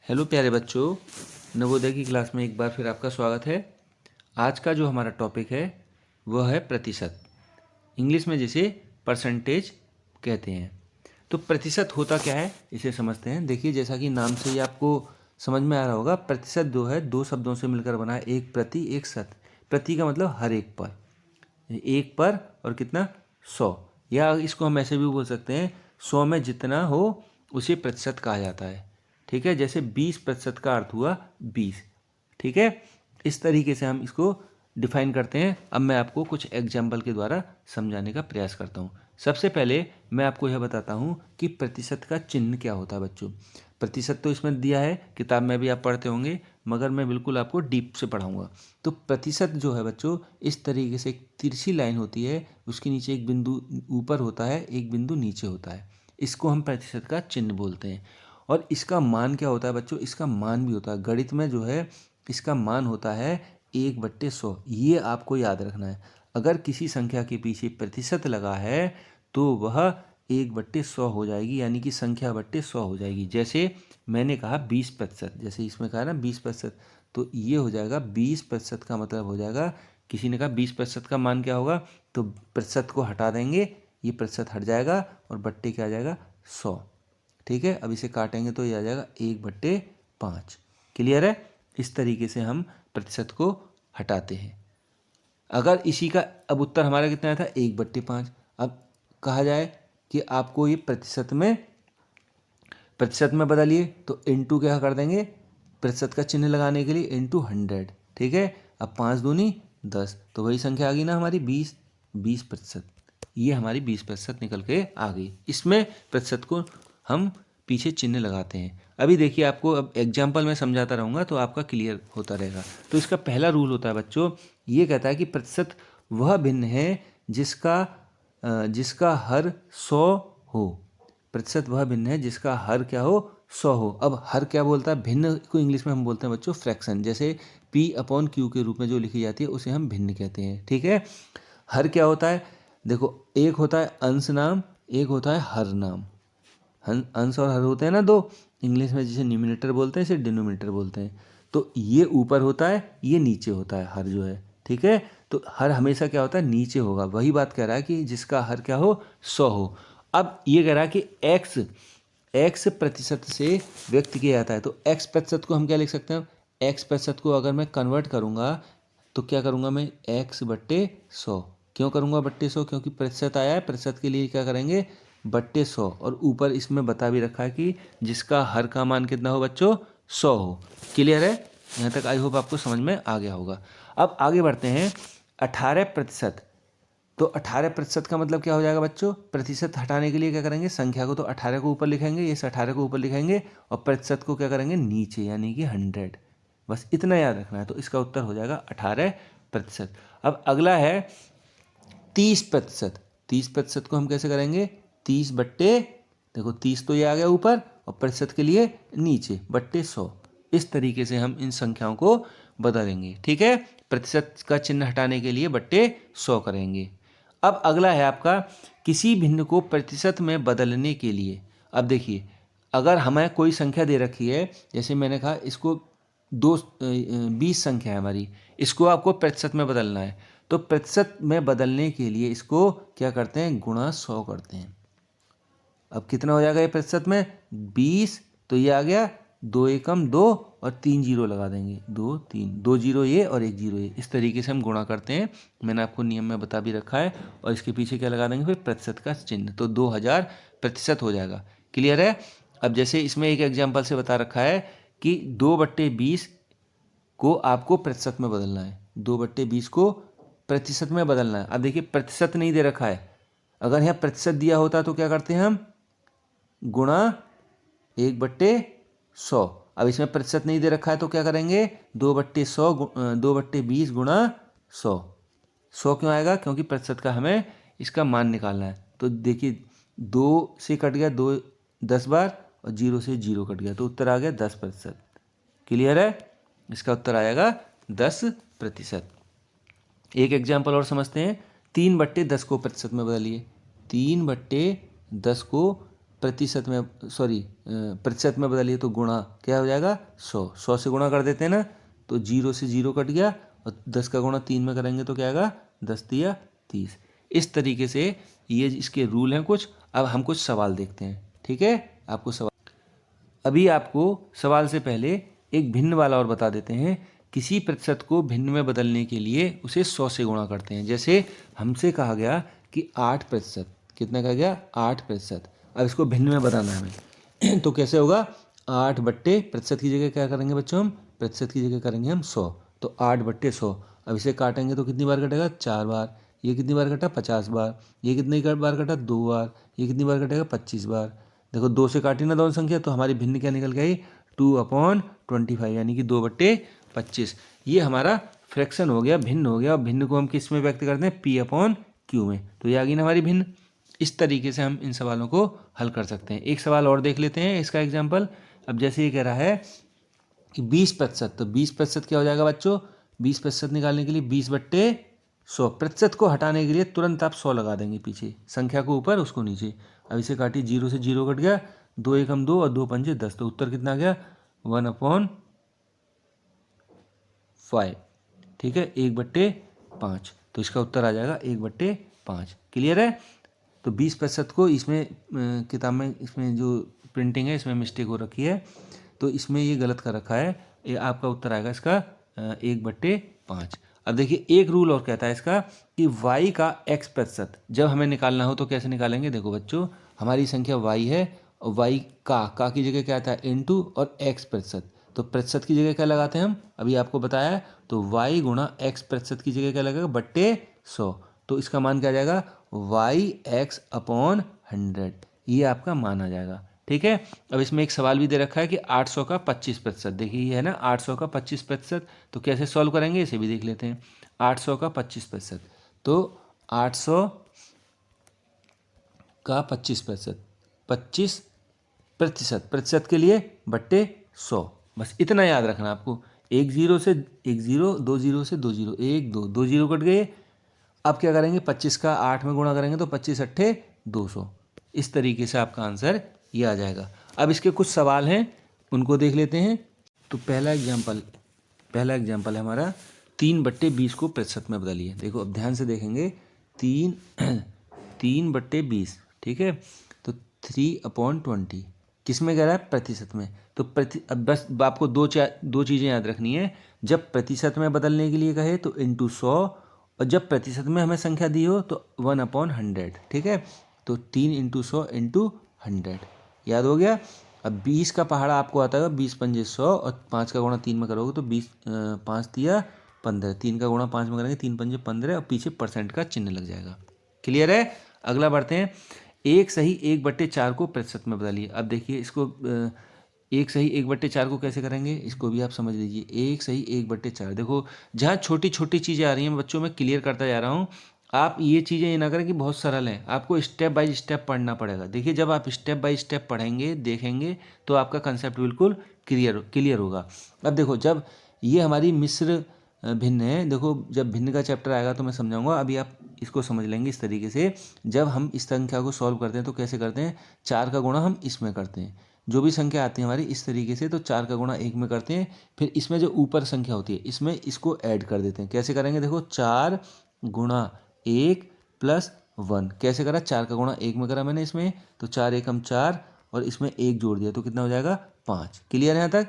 Hello प्यारे बच्चों, नवोदय की क्लास में एक बार फिर आपका स्वागत है। आज का जो हमारा टॉपिक है वह है प्रतिशत। इंग्लिश में जिसे परसेंटेज कहते हैं। तो प्रतिशत होता क्या है इसे समझते हैं। देखिए, जैसा कि नाम से ही आपको समझ में आ रहा होगा, प्रतिशत जो है दो शब्दों से मिलकर बना है, एक प्रति एक शत। प्रति का मतलब हर एक पर, एक पर और कितना 100, या इसको हम ऐसे भी बोल सकते हैं 100 में जितना हो उसे प्रतिशत कहा जाता है। ठीक है, जैसे 20% का अर्थ हुआ 20। ठीक है, इस तरीके से हम इसको डिफाइन करते हैं। अब मैं आपको कुछ एग्जाम्पल के द्वारा समझाने का प्रयास करता हूँ। सबसे पहले मैं आपको यह बताता हूँ कि प्रतिशत का चिन्ह क्या होता है बच्चों। प्रतिशत तो इसमें दिया है, किताब में भी आप पढ़ते होंगे, मगर मैं बिल्कुल आपको डीप से पढ़ाऊँगा। तो प्रतिशत जो है बच्चों, इस तरीके से एक तिरछी लाइन होती है, उसके नीचे एक बिंदु ऊपर होता है, एक बिंदु नीचे होता है। इसको हम प्रतिशत का चिन्ह बोलते हैं। और इसका मान क्या होता है बच्चों, इसका मान भी होता है। गणित में जो है इसका मान होता है 1/100। ये आपको याद रखना है। अगर किसी संख्या के पीछे प्रतिशत लगा है तो वह 1/100 हो जाएगी, यानी कि संख्या बट्टे 100 हो जाएगी। जैसे मैंने कहा 20%, जैसे इसमें कहा ना 20%, तो ये हो जाएगा 20% का मतलब हो जाएगा, किसी ने कहा 20% का मान क्या होगा, तो प्रतिशत को हटा देंगे, ये प्रतिशत हट जाएगा और बट्टे क्या आ जाएगा 100। ठीक है, अब इसे काटेंगे तो ये आ जाएगा 1/5। क्लियर है। इस तरीके से हम प्रतिशत को हटाते हैं। अगर इसी का अब उत्तर हमारा कितना आया था 1/5। अब कहा जाए कि आपको ये प्रतिशत में बदलिए, तो इंटू क्या कर देंगे, प्रतिशत का चिन्ह लगाने के लिए इंटू 100। ठीक है, अब 5 दूनी 10, तो वही संख्या आ गई ना हमारी 20%। ये हमारी 20% निकल के आ गई। इसमें प्रतिशत को हम पीछे चिन्ह लगाते हैं। अभी देखिए, आपको अब एग्जाम्पल में समझाता रहूँगा तो आपका क्लियर होता रहेगा। तो इसका पहला रूल होता है बच्चों, ये कहता है कि प्रतिशत वह भिन्न है जिसका हर 100 हो। प्रतिशत वह भिन्न है जिसका हर क्या हो 100 हो। अब हर क्या बोलता है, भिन्न को इंग्लिश में हम बोलते हैं बच्चों फ्रैक्शन। जैसे P/Q के रूप में जो लिखी जाती है उसे हम भिन्न कहते हैं। ठीक है, हर क्या होता है, देखो, एक होता है अंश नाम, एक होता है हर नाम। अंश और हर होते हैं ना दो, इंग्लिश में जिसे न्यूमिनेटर बोलते हैं, इसे डिनोमिनेटर बोलते हैं। तो ये ऊपर होता है, ये नीचे होता है, हर जो है। ठीक है, तो हर हमेशा क्या होता है, नीचे होगा। वही बात कह रहा है कि जिसका हर क्या हो 100 हो। अब ये कह रहा है कि एक्स प्रतिशत से व्यक्त किया जाता है। तो एक्स प्रतिशत को हम क्या लिख सकते हैं, एक्स प्रतिशत को अगर मैं कन्वर्ट करूँगा तो क्या करूँगा मैं, 1/100। क्यों करूँगा बट्टे 100, क्योंकि प्रतिशत आया है, प्रतिशत के लिए क्या करेंगे बट्टे 100। और ऊपर इसमें बता भी रखा है कि जिसका हर का मान कितना हो बच्चों 100 हो। क्लियर है, यहाँ तक आई होप आपको समझ में आ गया होगा। अब आगे बढ़ते हैं। 18%। तो 18% का मतलब क्या हो जाएगा बच्चों, प्रतिशत हटाने के लिए क्या करेंगे, संख्या को तो 18 को ऊपर लिखेंगे, इस 18 को ऊपर लिखेंगे और प्रतिशत को क्या करेंगे नीचे, यानी कि 100। बस इतना याद रखना है। तो इसका उत्तर हो जाएगा 18%। अब अगला है 30%। 30% को हम कैसे करेंगे, 30/, देखो 30 तो ये आ गया ऊपर और प्रतिशत के लिए नीचे, बट्टे 100। इस तरीके से हम इन संख्याओं को बदलेंगे। ठीक है, प्रतिशत का चिन्ह हटाने के लिए बट्टे 100 करेंगे। अब अगला है आपका किसी भिन्न को प्रतिशत में बदलने के लिए। अब देखिए, अगर हमें कोई संख्या दे रखी है, जैसे मैंने कहा इसको 20 संख्या है हमारी, इसको आपको प्रतिशत में बदलना है। तो प्रतिशत में बदलने के लिए इसको क्या करते हैं, गुणा 100 करते हैं। अब कितना हो जाएगा ये प्रतिशत में 20, तो ये आ गया 2 एकम 2 और 3 जीरो लगा देंगे, 2 3, 2 जीरो ये और 1 जीरो ये। इस तरीके से हम गुणा करते हैं। मैंने आपको नियम में बता भी रखा है। और इसके पीछे क्या लगा देंगे फिर प्रतिशत का चिन्ह, तो 2000% हो जाएगा। क्लियर है। अब जैसे इसमें एक एग्जाम्पल से बता रखा है कि 2/20 को आपको प्रतिशत में बदलना है। 2/20 को प्रतिशत में बदलना है। अब देखिए, प्रतिशत नहीं दे रखा है। अगर यहाँ प्रतिशत दिया होता तो क्या करते हैं हम, गुणा 1/100। अब इसमें प्रतिशत नहीं दे रखा है तो क्या करेंगे, 2/20 गुणा 100। 100 क्यों आएगा, क्योंकि प्रतिशत का हमें इसका मान निकालना है। तो देखिए, 2 से कट गया 2 10 बार और 0 से 0 कट गया, तो उत्तर आ गया 10%। क्लियर है, इसका उत्तर आएगा 10%। एक एग्जाम्पल और समझते हैं। 3/10 को प्रतिशत में बदलिए। 3/10 को प्रतिशत में प्रतिशत में बदलिए तो गुणा क्या हो जाएगा 100 से गुणा कर देते हैं ना, तो 0 से 0 कट गया और 10 का गुणा 3 में करेंगे तो क्या आएगा 10 तिया 30। इस तरीके से ये इसके रूल हैं कुछ। अब हम कुछ सवाल देखते हैं, ठीक है। अभी आपको सवाल से पहले एक भिन्न वाला और बता देते हैं। किसी प्रतिशत को भिन्न में बदलने के लिए उसे 100 से गुणा करते हैं। जैसे हमसे कहा गया कि 8%, कितना कहा गया 8%। अब इसको भिन्न में बताना है हमें तो कैसे होगा, 8 बट्टे प्रतिशत की जगह क्या करेंगे बच्चों, हम प्रतिशत की जगह करेंगे हम 100, तो 8 बट्टे 100। अब इसे काटेंगे तो कितनी बार कटेगा 4 बार। ये कितनी बार कटा 50 बार। ये कितनी बार कटा 2 बार। ये कितनी बार कटेगा 25 बार। देखो 2 से काटी ना दोनों संख्या, तो हमारी भिन्न क्या निकल गई 2/25, यानी कि 2/25। ये हमारा फ्रैक्शन हो गया, भिन्न हो गया। और भिन्न को हम किस में व्यक्त करते हैं, P/Q में। तो ये आ गई ना हमारी भिन्न। इस तरीके से हम इन सवालों को हल कर सकते हैं। एक सवाल और देख लेते हैं इसका एग्जाम्पल। अब जैसे ये कह रहा है कि 20%, तो 20% क्या हो जाएगा बच्चों, 20% निकालने के लिए 20/100। प्रतिशत को हटाने के लिए तुरंत आप 100 लगा देंगे, पीछे संख्या को ऊपर उसको नीचे। अब इसे काटिए, 0 से 0 कट गया, 2 एकम 2 और 2 पंजे 10, तो उत्तर कितना आ गया 1/5, ठीक है, 1/5। तो इसका उत्तर आ जाएगा 1/5। क्लियर है। तो 20% को इसमें किताब में इसमें जो प्रिंटिंग है इसमें मिस्टेक हो रखी है, तो इसमें ये गलत कर रखा है। ये आपका उत्तर आएगा इसका 1/5। अब देखिए एक रूल और कहता है इसका कि y का x% जब हमें निकालना हो तो कैसे निकालेंगे। देखो बच्चों, हमारी संख्या y है और y का की जगह क्या आता है इनटू और x%, तो प्रतिशत की जगह क्या लगाते हैं हम, अभी आपको बताया है। तो y गुणा x% की जगह क्या लगेगा बट्टे 100, तो इसका मान क्या आ जाएगा yx/100, ये आपका मान आ जाएगा, ठीक है। अब इसमें एक सवाल भी दे रखा है कि 800 का 25%, देखिए ये है ना 800 का 25%, तो कैसे सॉल्व करेंगे इसे भी देख लेते हैं। 800 का 25%, तो 800 का 25%, 25% प्रतिशत के लिए बट्टे 100, बस इतना याद रखना आपको। 1 0 से 1 0, 2 0 से 2 0, 1 2 2 0 कट गए। अब क्या करेंगे 25 का 8 में गुणा करेंगे तो 25 अट्ठे 200। इस तरीके से आपका आंसर ये आ जाएगा। अब इसके कुछ सवाल हैं उनको देख लेते हैं। तो पहला एग्जाम्पल है हमारा 3/20 को प्रतिशत में बदलिए। देखो अब ध्यान से देखेंगे, 3/20, ठीक है। तो 3/20 किस में कह रहा है, प्रतिशत में। तो अब बस आपको दो चीज़ें याद रखनी है। जब प्रतिशत में बदलने के लिए कहे तो इंटू 100, और जब प्रतिशत में हमें संख्या दी हो तो 1/100, ठीक है। तो 3 × 100 × 100, याद हो गया। अब 20 का पहाड़ा आपको आता है 20 पंजे 100, और 5 का गुणा 3 में करोगे तो 5 तिया 15, 3 का गुणा 5 में करेंगे 3 पंजे 15, और पीछे परसेंट का चिन्ह लग जाएगा। क्लियर है। अगला बढ़ते हैं। 1/4 को प्रतिशत में बदलिए। अब देखिए इसको 1/4 को कैसे करेंगे, इसको भी आप समझ लीजिए। 1/4, देखो जहाँ छोटी छोटी चीज़ें आ रही हैं बच्चों, मैं क्लियर करता जा रहा हूँ। आप ये चीज़ें ये ना करें कि बहुत सरल है, आपको स्टेप बाय स्टेप पढ़ना पड़ेगा। देखिए जब आप स्टेप बाय स्टेप पढ़ेंगे देखेंगे तो आपका कंसेप्ट बिल्कुल क्लियर होगा। अब देखो जब ये हमारी मिश्र भिन्न है, देखो जब भिन्न का चैप्टर आएगा तो मैं समझाऊंगा, अभी आप इसको समझ लेंगे इस तरीके से। जब हम इस संख्या को सॉल्व करते हैं तो कैसे करते हैं, 4 का गुणा हम इसमें करते हैं। जो भी संख्या आती है हमारी इस तरीके से, तो 4 का गुणा 1 में करते हैं, फिर इसमें जो ऊपर संख्या होती है इसमें इसको ऐड कर देते हैं। कैसे करेंगे, देखो 4 गुणा 1 + 1 कैसे करा, 4 का गुणा 1 में करा मैंने इसमें, तो 4 एकम 4 और इसमें 1 जोड़ दिया तो कितना हो जाएगा 5। क्लियर है यहाँ तक।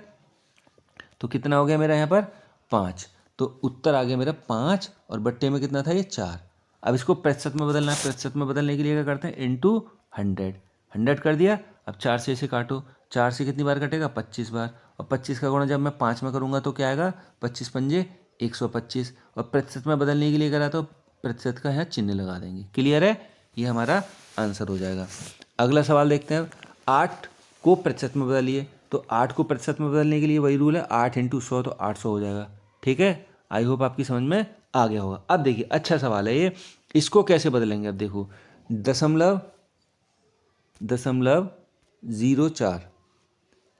तो कितना हो गया मेरा यहाँ पर 5, तो उत्तर आ गया मेरा 5, और बट्टे में कितना था ये 4। अब इसको प्रतिशत में बदलना है। प्रतिशत में बदलने के लिए क्या करते हैं, इंटू 100 कर दिया। अब 4 से इसे काटो, 4 से कितनी बार कटेगा 25 बार, और 25 का गुणा जब मैं 5 में करूँगा तो क्या आएगा 25 पंजे 125, और प्रतिशत में बदलने के लिए करा तो प्रतिशत का यहाँ चिन्ह लगा देंगे। क्लियर है, ये हमारा आंसर हो जाएगा। अगला सवाल देखते हैं। 8 को प्रतिशत में बदलिए। तो 8 को प्रतिशत में बदलने के लिए वही रूल है, 8 × 100 तो 800 हो जाएगा। ठीक है, आई होप आपकी समझ में आ गया होगा। अब देखिए अच्छा सवाल है ये, इसको कैसे बदलेंगे। अब देखो 0.04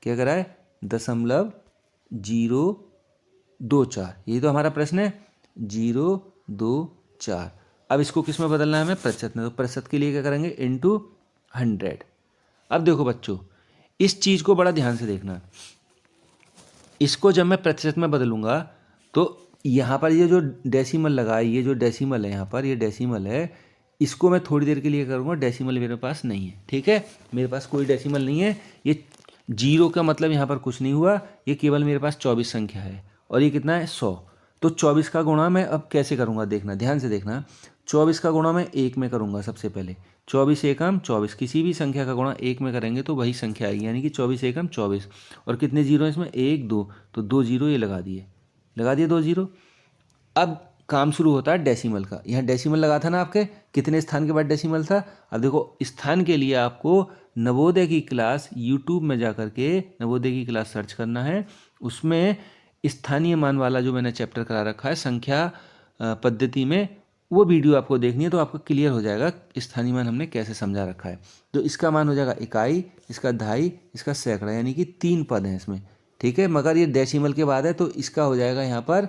क्या करा है, 0.024, यही तो हमारा प्रश्न है, 0.24। अब इसको किस में बदलना है हमें, प्रतिशत में। तो प्रतिशत के लिए क्या करेंगे, इंटू 100। अब देखो बच्चों, इस चीज़ को बड़ा ध्यान से देखना। इसको जब मैं प्रतिशत में बदलूंगा तो यहाँ पर ये जो डेसिमल लगा है, ये जो डेसिमल है यहाँ पर, ये डेसिमल है, इसको मैं थोड़ी देर के लिए करूँगा। डेसिमल मेरे पास नहीं है, ठीक है, मेरे पास कोई डेसिमल नहीं है। ये जीरो का मतलब यहाँ पर कुछ नहीं हुआ, ये केवल मेरे पास 24 संख्या है। और ये कितना है, 100। तो 24 का गुणा मैं अब कैसे करूँगा, देखना, ध्यान से देखना। 24 का गुणा मैं 1 में करूँगा सबसे पहले। 24 एकम 24, किसी भी संख्या का गुणा 1 में करेंगे तो वही संख्या आएगी, यानी कि 24 एकम 24। और कितने जीरो हैं इसमें, 1 2, तो 2 जीरो ये लगा दिए 2 जीरो। अब काम शुरू होता है डेसिमल का। यहाँ डेसिमल लगा था ना आपके, कितने स्थान के बाद डेसिमल था। अब देखो, स्थान के लिए आपको नवोदय की क्लास यूट्यूब में जा कर के नवोदय की क्लास सर्च करना है। उसमें स्थानीय मान वाला जो मैंने चैप्टर करा रखा है संख्या पद्धति में, वो वीडियो आपको देखनी है तो आपको क्लियर हो जाएगा स्थानीय मान हमने कैसे समझा रखा है। तो इसका मान हो जाएगा इकाई, इसका दहाई, इसका सैकड़ा, यानी कि 3 पद हैं इसमें, ठीक है। मगर ये डेसिमल के बाद है तो इसका हो जाएगा यहाँ पर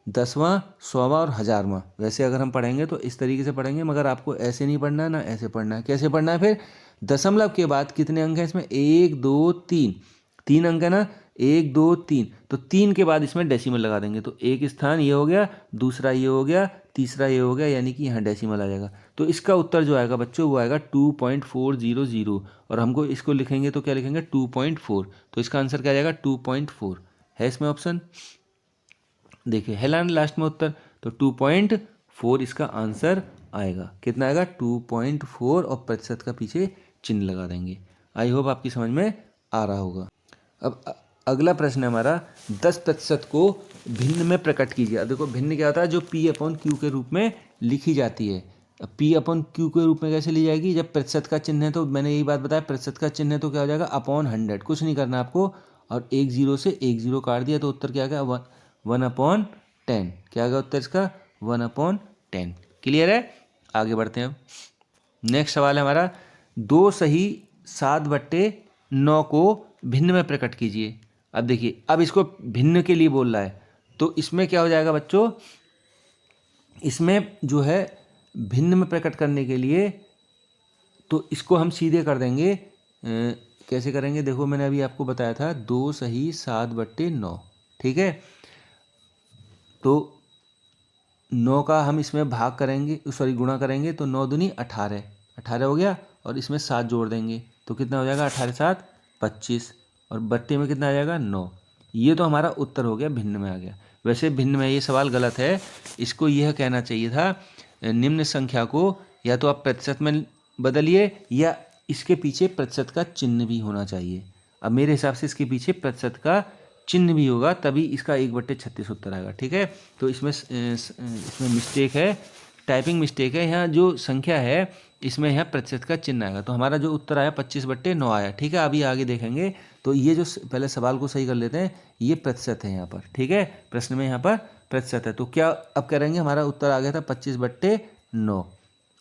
10वां, 100वां और 1000वां। वैसे अगर हम पढ़ेंगे तो इस तरीके से पढ़ेंगे, मगर आपको ऐसे नहीं पढ़ना है ना ऐसे पढ़ना है। कैसे पढ़ना है फिर, दशमलव के बाद कितने अंक हैं इसमें, 1 2 3, 3 अंक है ना, 1 2 3, तो 3 के बाद इसमें डेसिमल लगा देंगे। तो एक स्थान ये हो गया, दूसरा ये हो गया, तीसरा ये हो गया, यानी कि यहाँ डेसिमल आ जाएगा। तो इसका उत्तर जो आएगा बच्चों वो आएगा 2.400। और हमको इसको लिखेंगे तो क्या लिखेंगे, 2.4। तो इसका आंसर क्या आ जाएगा, 2.4 है इसमें ऑप्शन। देखिए है लास्ट में उत्तर, तो 2.4 इसका आंसर आएगा। कितना आएगा, 2.4, और प्रतिशत का पीछे चिन्ह लगा देंगे। आई होप आपकी समझ में आ रहा होगा। अब अगला प्रश्न है हमारा, 10% को भिन्न में प्रकट कीजिए। अब देखो भिन्न क्या होता है, जो P/Q के रूप में लिखी जाती है। अब P/Q के रूप में कैसे ली जाएगी, जब प्रतिशत का चिन्ह है तो मैंने यही बात बताया, प्रतिशत का चिन्ह है तो क्या हो जाएगा, अपॉन 100। कुछ नहीं करना आपको, और 1 0 से 1 0 काट दिया तो उत्तर क्या आ गया, 1/10। क्या आ गया उत्तर इसका, 1/10। क्लियर है, आगे बढ़ते हैं। अब नेक्स्ट सवाल है हमारा, 2 सही 7/9 को भिन्न में प्रकट कीजिए। अब देखिए, अब इसको भिन्न के लिए बोल रहा है, तो इसमें क्या हो जाएगा बच्चों, इसमें जो है भिन्न में प्रकट करने के लिए तो इसको हम सीधे कर देंगे। कैसे करेंगे, देखो मैंने अभी आपको बताया था, 2 सही 7/9, ठीक है। तो 9 का हम इसमें भाग करेंगे, सॉरी गुणा करेंगे, तो 9 दूनी 18, 18 हो गया, और इसमें 7 जोड़ देंगे तो कितना हो जाएगा, 18 7 25, और बट्टे में कितना आ जाएगा, 9। ये तो हमारा उत्तर हो गया, भिन्न में आ गया। वैसे भिन्न में ये सवाल गलत है, इसको यह कहना चाहिए था, निम्न संख्या को या तो आप प्रतिशत में बदलिए या इसके पीछे प्रतिशत का चिन्ह भी होना चाहिए। अब मेरे हिसाब से इसके पीछे प्रतिशत का चिन्ह भी होगा, तभी इसका 1/36 उत्तर आएगा, ठीक है। तो इसमें मिस्टेक है, टाइपिंग मिस्टेक है। यहाँ जो संख्या है इसमें यहाँ प्रतिशत का चिन्ह आएगा, तो हमारा जो उत्तर आया 25/9 आया, ठीक है। अभी आगे देखेंगे, तो ये जो पहले सवाल को सही कर लेते हैं, ये प्रतिशत है यहाँ पर, ठीक है। प्रश्न में यहाँ पर प्रतिशत है, तो क्या अब करेंगे, हमारा उत्तर आ गया था 25/9।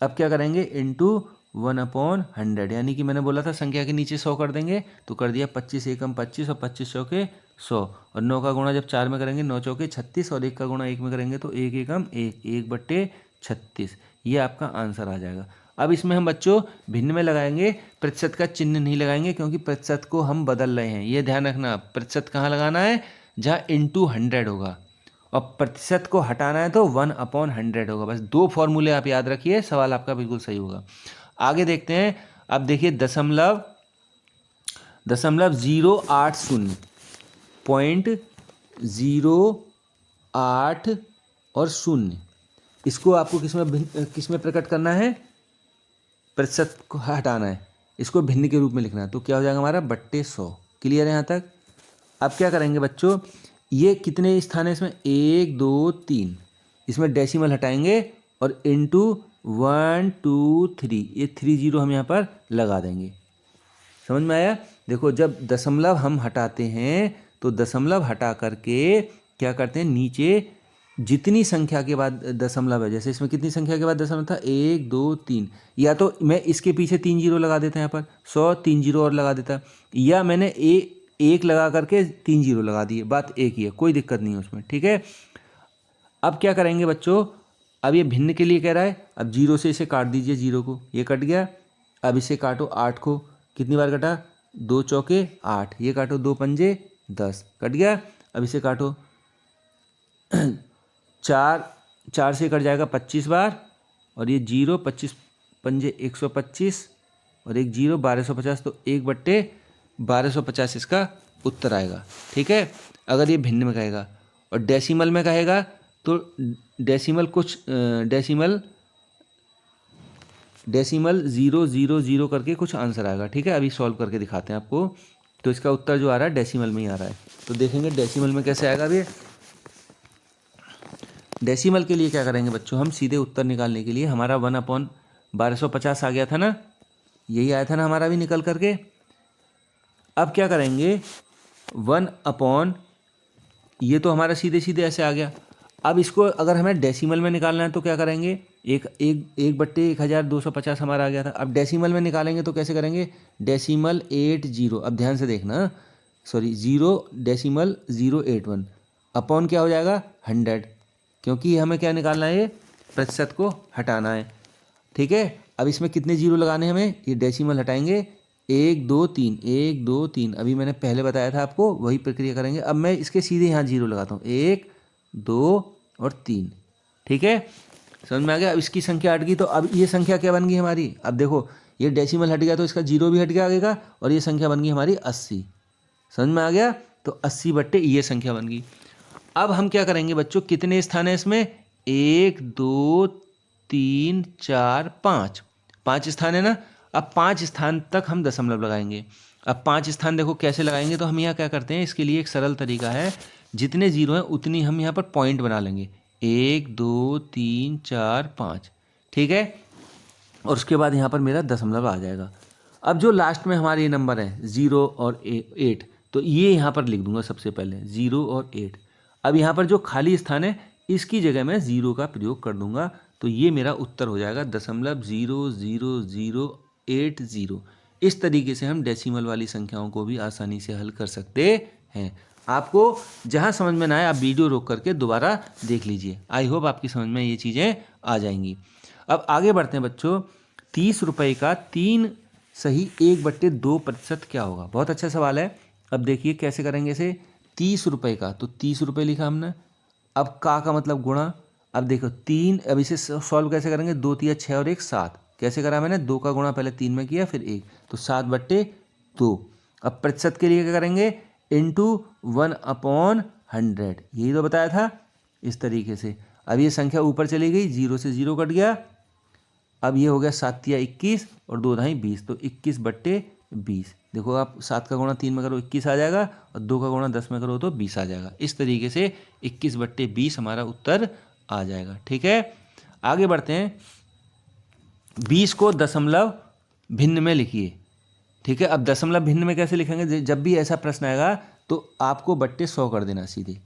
अब क्या करेंगे, इंटू 1/100, यानी कि मैंने बोला था संख्या के नीचे 100 कर देंगे, तो कर दिया 25 एकम 25 और 25 चौके 100, और 9 का गुणा जब 4 में करेंगे 9 चौके 36, और 1 का गुणा 1 में करेंगे तो 1 एकम 1, 1/36। ये आपका आंसर आ जाएगा। अब इसमें हम बच्चों भिन्न में लगाएंगे, प्रतिशत का चिन्ह नहीं लगाएंगे, क्योंकि प्रतिशत को हम बदल रहे हैं। ये ध्यान रखना, प्रतिशत कहाँ लगाना है, जहाँ इंटू 100 होगा, और प्रतिशत को हटाना है तो 1/100 होगा। बस 2 फॉर्मूले आप याद रखिए, सवाल आपका बिल्कुल सही होगा। आगे देखते हैं। अब देखिए, दशमलव 080, 0.08 और 0, इसको आपको किसमें प्रकट करना है, प्रतिशत को हटाना है, इसको भिन्न के रूप में लिखना है। तो क्या हो जाएगा हमारा, बट्टे 100। क्लियर है यहाँ तक। अब क्या करेंगे बच्चों, ये कितने स्थान है इसमें, 1 2 3, इसमें डेसिमल हटाएंगे और इंटू 1 2 3, ये 3 0 हम यहाँ पर लगा देंगे। समझ में आया। देखो, जब दशमलव हम हटाते हैं तो दशमलव हटा करके क्या करते हैं, नीचे जितनी संख्या के बाद दशमलव है, जैसे इसमें कितनी संख्या के बाद दशमलव था, 1 2 3, या तो मैं इसके पीछे 3 0 लगा देता यहाँ पर, 100 3 0 और लगा देता, या मैंने एक लगा करके 3 0 लगा दिए, बात एक ही है, कोई दिक्कत नहीं है उसमें, ठीक है। अब क्या करेंगे बच्चों, अब ये भिन्न के लिए कह रहा है, अब 0 से इसे काट दीजिए, 0 को, ये कट गया। अब इसे काटो 8 को, कितनी बार कटा, 2 चौके 8, ये काटो 2 पंजे 10, कट गया। अब इसे काटो, 4 से कट जाएगा 25 बार, और ये 0, 25 पंजे 125, और एक 0, 1250, तो 1/1250 इसका उत्तर आएगा। ठीक है, अगर ये भिन्न में कहेगा। और डेसिमल में कहेगा तो डेसिमल 000 करके कुछ आंसर आएगा। ठीक है, अभी सॉल्व करके दिखाते हैं आपको। तो इसका उत्तर जो आ रहा है डेसिमल में ही आ रहा है। तो देखेंगे डेसिमल में कैसे आएगा। अभी डेसिमल के लिए क्या करेंगे बच्चों, हम सीधे उत्तर निकालने के लिए, हमारा 1/1250 आ गया था ना, यही आया था ना हमारा भी निकल करके। अब क्या करेंगे, 1/, ये तो हमारा सीधे सीधे ऐसे आ गया। अब इसको अगर हमें डेसिमल में निकालना है तो क्या करेंगे, 1/1250 हमारा आ गया था। अब डेसिमल में निकालेंगे तो कैसे करेंगे, डेसिमल 80, अब ध्यान से देखना, 0.081 अपॉन क्या हो जाएगा 100, क्योंकि हमें क्या निकालना है, ये प्रतिशत को हटाना है। ठीक है, अब इसमें कितने जीरो लगाने हैं हमें, ये डेसिमल हटाएंगे, 1 2 3, 1 2 3, अभी मैंने पहले बताया था आपको, वही प्रक्रिया करेंगे। अब मैं इसके सीधे यहाँ जीरो लगाता हूँ, 1 2 और 3। ठीक है, समझ में आ गया। अब इसकी संख्या हट गई, तो अब ये संख्या क्या बन गई हमारी, अब देखो ये डेसिमल हट गया तो इसका जीरो भी हट गया आगे का, और ये संख्या बन गई हमारी 80। समझ में आ गया, तो 80 ये संख्या बन गई। अब हम क्या करेंगे बच्चों, कितने स्थान है इसमें, 1 2 3 4 5, 5 स्थान है ना। अब 5 स्थान तक हम दशमलव लगाएंगे। अब 5 स्थान देखो कैसे लगाएंगे, तो हम यहाँ क्या करते हैं, इसके लिए एक सरल तरीका है, जितने जीरो हैं उतनी हम यहाँ पर पॉइंट बना लेंगे, 1 2 3 4 5। ठीक है, और उसके बाद यहाँ पर मेरा दशमलव आ जाएगा। अब जो लास्ट में हमारे ये नंबर है 0 और 8, तो ये यहाँ पर लिख दूंगा सबसे पहले 0 और 8। अब यहाँ पर जो खाली स्थान है इसकी जगह मैं 0 का प्रयोग कर दूंगा, तो ये मेरा उत्तर हो जाएगा 0.00080। इस तरीके से हम डेसिमल वाली संख्याओं को भी आसानी से हल कर सकते हैं। आपको जहाँ समझ में ना आए आप वीडियो रोक करके दोबारा देख लीजिए। आई होप आपकी समझ में ये चीज़ें आ जाएंगी। अब आगे बढ़ते हैं बच्चों, 30 रुपये का 3 सही 1/2% क्या होगा। बहुत अच्छा सवाल है। अब देखिए कैसे करेंगे इसे, 30 रुपये का, तो 30 रुपये लिखा हमने। अब का मतलब गुणा। अब देखो 3, अब इसे सॉल्व कैसे करेंगे, 2 3 6 और 1 7, कैसे करा मैंने, 2 का गुणा पहले 3 में किया फिर 1, तो 7/2। अब प्रतिशत के लिए क्या करेंगे, इंटू 1/100, यही तो बताया था इस तरीके से। अब ये संख्या ऊपर चली गई, 0 से 0 कट गया। अब ये हो गया 7 या 21 और 2 ढाई 20, तो 21/20। देखो आप 7 का गुणा 3 में करो 21 आ जाएगा, और 2 का गुणा 10 में करो तो 20 आ जाएगा। इस तरीके से 21/20 हमारा उत्तर आ जाएगा। ठीक है, आगे बढ़ते हैं। 20 को दशमलव भिन्न में लिखिए। ठीक है, अब दशमलव भिन्न में कैसे लिखेंगे, जब भी ऐसा प्रश्न आएगा तो आपको बट्टे 100 कर देना सीधे।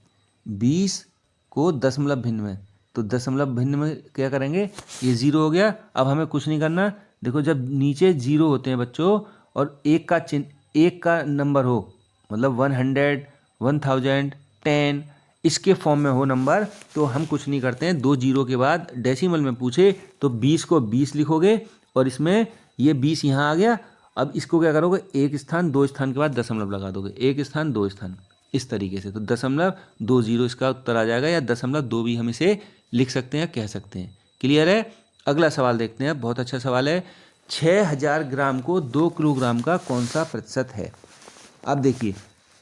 20 को दशमलव भिन्न में, तो दशमलव भिन्न में क्या करेंगे, ये 0 हो गया। अब हमें कुछ नहीं करना। देखो जब नीचे 0 होते हैं बच्चों और एक का चिन्ह, एक का नंबर हो, मतलब 100 1000 10 इसके फॉर्म में हो नंबर, तो हम कुछ नहीं करते हैं। 2 जीरो के बाद डेसिमल में पूछे तो 20 को 20 लिखोगे, और इसमें ये 20 यहाँ आ गया। अब इसको क्या करोगे, एक स्थान 2 स्थान के बाद दशमलव लगा दोगे, एक स्थान 2 स्थान, इस तरीके से। तो 0.20 इसका उत्तर आ जाएगा, या 0.2 भी हम इसे लिख सकते हैं, कह सकते हैं। क्लियर है। अगला सवाल देखते हैं, बहुत अच्छा सवाल है। 6000 ग्राम को 2 किलोग्राम का कौन सा प्रतिशत है। अब देखिए,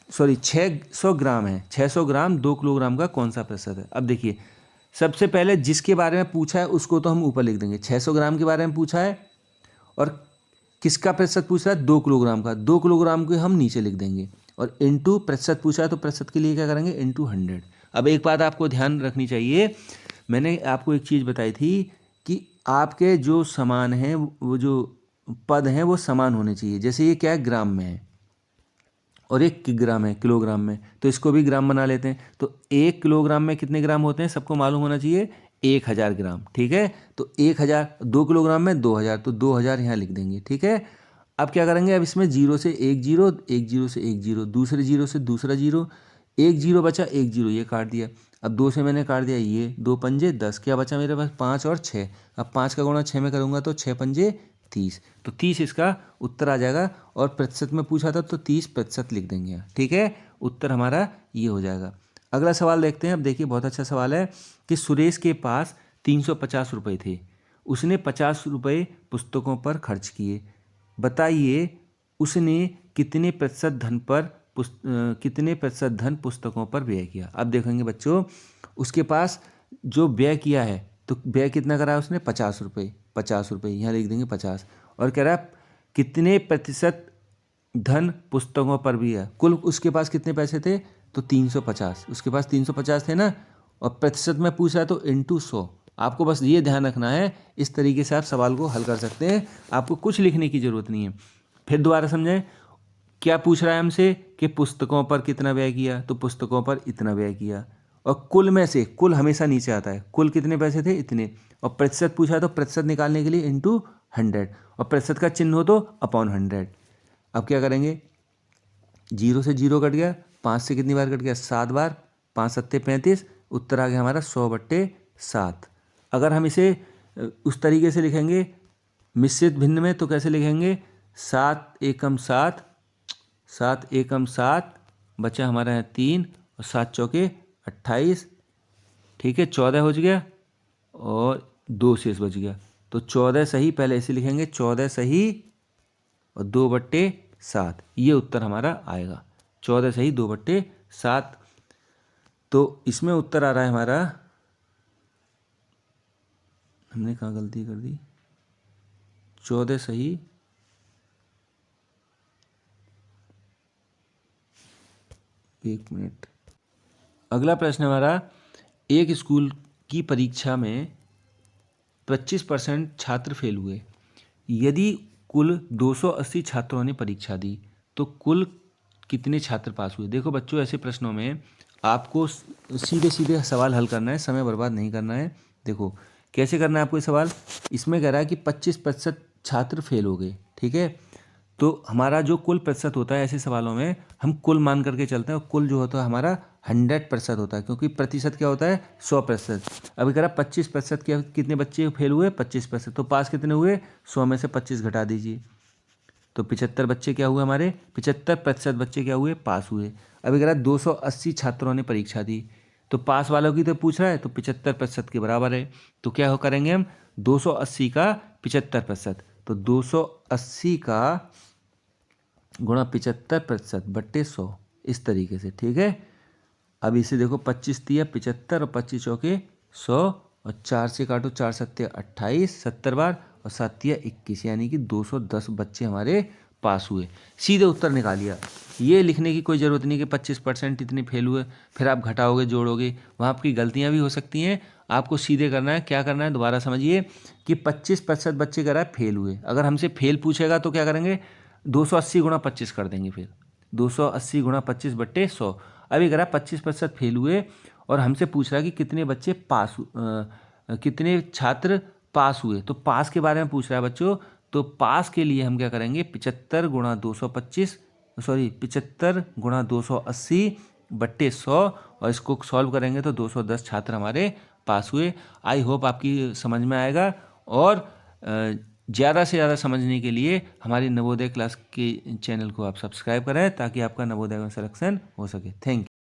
600 ग्राम है, 600 ग्राम 2 किलोग्राम का कौन सा प्रतिशत है। अब देखिए, सबसे पहले जिसके बारे में पूछा है उसको तो हम ऊपर लिख देंगे। 600 ग्राम के बारे में पूछा है, और किसका प्रतिशत पूछा है, 2 किलोग्राम का। 2 किलोग्राम को हम नीचे लिख देंगे, और इंटू प्रतिशत पूछा है तो प्रतिशत के लिए क्या करेंगे, इंटू 100। अब एक बात आपको ध्यान रखनी चाहिए, मैंने आपको एक चीज़ बताई थी कि आपके जो समान हैं, वो जो पद हैं वो समान होने चाहिए। जैसे ये क्या है, ग्राम में है, और एक ग्राम है किलोग्राम में, तो इसको भी ग्राम बना लेते हैं। तो 1 किलोग्राम में कितने ग्राम होते हैं, सबको मालूम होना चाहिए, 1000 ग्राम। ठीक है, तो 1000, 2 किलोग्राम में 2000, तो 2000 यहाँ लिख देंगे। ठीक है, अब क्या करेंगे, अब इसमें 0 से 1 0, 1 0 से 1 0, दूसरे 0 से दूसरा 0, 1 0 बचा, 1 0 ये काट दिया। अब 2 से मैंने काट दिया, ये 2 पंजे 10, क्या बचा मेरे पास 5 और 6। अब 5 का गुणा 6 में करूँगा तो 6 पंजे 30। तो 30 इसका उत्तर आ जाएगा, और प्रतिशत में पूछा था तो 30% लिख देंगे यहाँ। ठीक है, उत्तर हमारा ये हो जाएगा। अगला सवाल देखते हैं। अब देखिए बहुत अच्छा सवाल है कि सुरेश के पास 350 रुपये थे, उसने 50 रुपये पुस्तकों पर खर्च किए, बताइए उसने कितने प्रतिशत धन पुस्तकों पर व्यय किया। अब देखेंगे बच्चों, उसके पास जो व्यय किया है, तो व्यय कितना करा है उसने, 50 रुपये। 50 रुपये यहाँ लिख देंगे 50, और कह रहा है कितने प्रतिशत धन पुस्तकों पर भी है। कुल उसके पास कितने पैसे थे, तो 350। उसके पास 350 थे ना, और प्रतिशत में पूछा है तो इंटू 100। आपको बस ये ध्यान रखना है, इस तरीके से आप सवाल को हल कर सकते हैं, आपको कुछ लिखने की ज़रूरत नहीं है। फिर दोबारा समझें, क्या पूछ रहा है हमसे कि पुस्तकों पर कितना व्यय किया, तो पुस्तकों पर इतना व्यय किया, और कुल में से, कुल हमेशा नीचे आता है, कुल कितने पैसे थे, इतने, और प्रतिशत पूछा है तो प्रतिशत निकालने के लिए इंटू 100, और प्रतिशत का चिन्ह हो तो अपॉन 100। अब क्या करेंगे, 0 से 0 कट गया, 5 से कितनी बार कट गया, 7 बार, 5 सत्ते 35, उत्तर आ गया हमारा 100/7। अगर हम इसे उस तरीके से लिखेंगे मिश्रित भिन्न में, तो कैसे लिखेंगे, 7 एकम 7, 7 एकम 7, बचा हमारा है 3, और 7 चौके 28। ठीक है, 14 हो गया, और 2 शेष बच गया, तो 14 सही, पहले इसे लिखेंगे 14 सही और 2/7, ये उत्तर हमारा आएगा। 14 सही 2/7। तो इसमें उत्तर आ रहा है हमारा, हमने कहाँ गलती कर दी, 14 सही, एक मिनट। अगला प्रश्न हमारा, एक स्कूल की परीक्षा में 25% छात्र फेल हुए, यदि कुल 280 छात्रों ने परीक्षा दी तो कुल कितने छात्र पास हुए। देखो बच्चों, ऐसे प्रश्नों में आपको सीधे सीधे सवाल हल करना है, समय बर्बाद नहीं करना है। देखो कैसे करना है आपको ये सवाल, इसमें कह रहा है कि 25% छात्र फेल हो गए। ठीक है, तो हमारा जो कुल प्रतिशत होता है ऐसे सवालों में हम कुल मान करके चलते हैं, और कुल जो होता है हमारा 100% होता है, क्योंकि प्रतिशत क्या होता है, 100%। अभी कह रहा 25% क्या, कितने बच्चे फेल हुए, 25%, तो पास कितने हुए, 100 में से 25 घटा दीजिए, तो 75 बच्चे क्या हुए हमारे, 75% बच्चे क्या हुए, पास हुए। अभी कह रहा 280 छात्रों ने परीक्षा दी, तो पास वालों की तो पूछ रहा है, तो 75% के बराबर है, तो क्या हो करेंगे हम, 280 का 75%, तो 280 का गुणा 75%/100, इस तरीके से। ठीक है, अब इसे देखो, 25 दिया 75, और 25 चौके 100, और 4 से काटो, 4 सत्ते 28, 70 बार, और 7 तिया 21, यानी कि 210 बच्चे हमारे पास हुए। सीधे उत्तर निकालिए, ये लिखने की कोई ज़रूरत नहीं कि 25% इतने फेल हुए, फिर आप घटाओगे जोड़ोगे, वहाँ आपकी गलतियाँ भी हो सकती हैं। आपको सीधे करना है, क्या करना है, दोबारा समझिए कि 25% बच्चे कह रहा है फेल हुए। अगर हमसे फेल पूछेगा तो क्या करेंगे, 280 गुणा 25 कर देंगे, फिर 280 गुणा 25/100। अभी कह रहा 25% फेल हुए, और हमसे पूछ रहा है कि कितने बच्चे कितने छात्र पास हुए, तो पास के बारे में पूछ रहा है बच्चों। तो पास के लिए हम क्या करेंगे, 75 गुणा 225, सॉरी 75 गुणा 280/100, और इसको सॉल्व करेंगे तो 210 छात्र हमारे पास हुए। आई होप आपकी समझ में आएगा, और ज़्यादा से ज़्यादा समझने के लिए हमारी नवोदय क्लास के चैनल को आप सब्सक्राइब करें, ताकि आपका नवोदय में सिलेक्शन हो सके। Thank you.